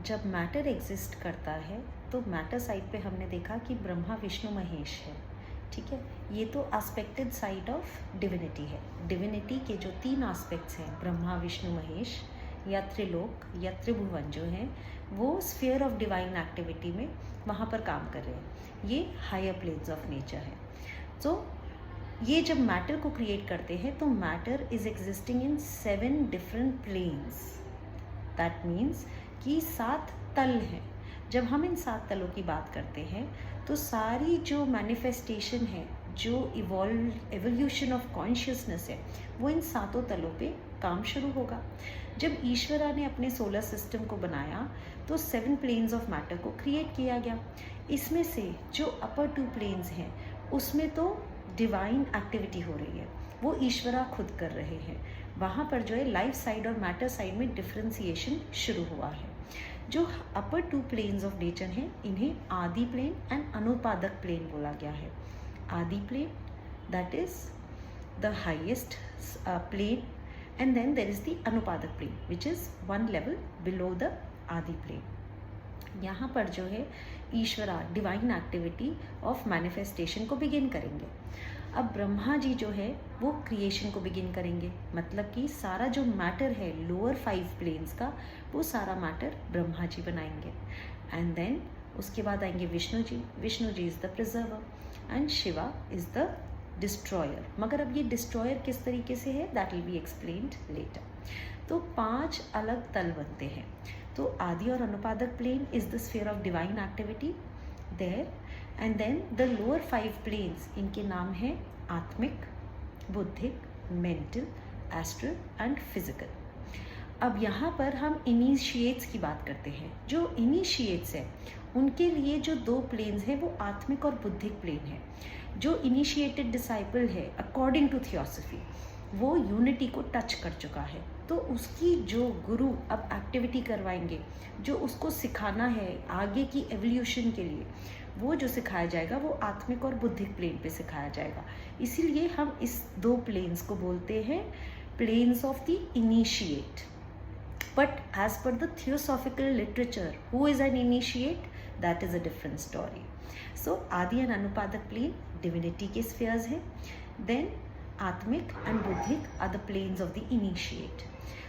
जब matter exist करता है तो मैटर साइड पे हमने देखा कि ब्रह्मा विष्णु महेश है, ठीक है। ये तो एस्पेक्टेड साइड ऑफ डिविनिटी है। डिविनिटी के जो 3 एस्पेक्ट्स हैं, ब्रह्मा विष्णु महेश या त्रिलोक या त्रिभुवन जो हैं, वो स्फीयर ऑफ डिवाइन एक्टिविटी में वहाँ पर काम कर रहे हैं। ये हायर प्लेन्स ऑफ नेचर है। तो ये जब मैटर को क्रिएट करते हैं तो matter is existing in 7 different planes. That means कि 7 तल हैं। जब हम इन 7 तलों की बात करते हैं तो सारी जो मैनिफेस्टेशन है, जो एवोल्यूशन ऑफ कॉन्शियसनेस है, वो इन 7 तलों पे काम शुरू होगा। जब ईश्वरा ने अपने सोलर सिस्टम को बनाया तो 7 प्लेन्स ऑफ मैटर को क्रिएट किया गया। इसमें से जो अपर 2 प्लेन्स हैं उसमें तो डिवाइन एक्टिविटी हो रही है, वो ईश्वरा खुद कर रहे हैं। वहाँ पर जो है लाइफ साइड और मैटर साइड में डिफ्रेंसिएशन शुरू हुआ है। जो अपर 2 प्लेन्स ऑफ नेचर हैं, इन्हें आदि प्लेन एंड अनुपादक प्लेन बोला गया है। Adi plane that is the highest plane and then there is the Anupadaka plane which is 1 level below the Adi plane. यहाँ पर जो है Ishwara divine activity of manifestation को बिगिन करेंगे। अब ब्रह्मा जी जो है वो क्रिएशन को बिगिन करेंगे, मतलब कि सारा जो मैटर है लोअर 5 प्लेन्स का, वो सारा मैटर ब्रह्मा जी बनाएंगे। एंड देन उसके बाद आएंगे Vishnu ji. Vishnu ji is the preserver and Shiva is the destroyer. मगर अब ये डिस्ट्रॉयर किस तरीके से है, that will be explained later. तो 5 अलग तल बनते हैं। तो आदि और Anupadaka plane is the sphere of divine activity there, and then the lower 5 planes, इनके नाम हैं आत्मिक, बुद्धिक, मेंटल, एस्ट्रल एंड फिजिकल। अब यहाँ पर हम इनिशिएट्स की बात करते हैं। जो इनिशिएट्स हैं उनके लिए जो 2 प्लेन्स हैं वो आत्मिक और बुद्धिक प्लेन है। जो इनिशिएटेड डिसाइपल है अकॉर्डिंग टू थियोसफी, वो यूनिटी को टच कर चुका है, तो उसकी जो गुरु अब एक्टिविटी करवाएंगे, जो उसको सिखाना है आगे की एवोल्यूशन के लिए, वो जो सिखाया जाएगा वो आत्मिक और बुद्धिक प्लेन पे सिखाया जाएगा। इसीलिए हम इस 2 प्लेन्स को बोलते हैं planes of the initiate. But as per the theosophical literature, who is an initiate, that is a different story. So Adi and Anupadaka plane divinity के स्फीयर्स हैं। Then Atmic and Buddhic are the planes of the initiate.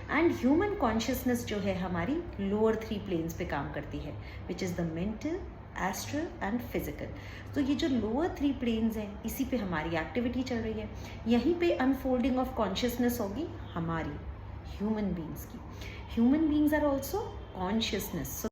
And human consciousness जो है हमारी lower 3 planes पे काम करती है, which is the mental, astral and physical. तो ये जो लोअर 3 प्लेन्स हैं, इसी पे हमारी एक्टिविटी चल रही है। यहीं पे अनफोल्डिंग ऑफ कॉन्शियसनेस होगी हमारी ह्यूमन बींग्स की। Human beings are also consciousness.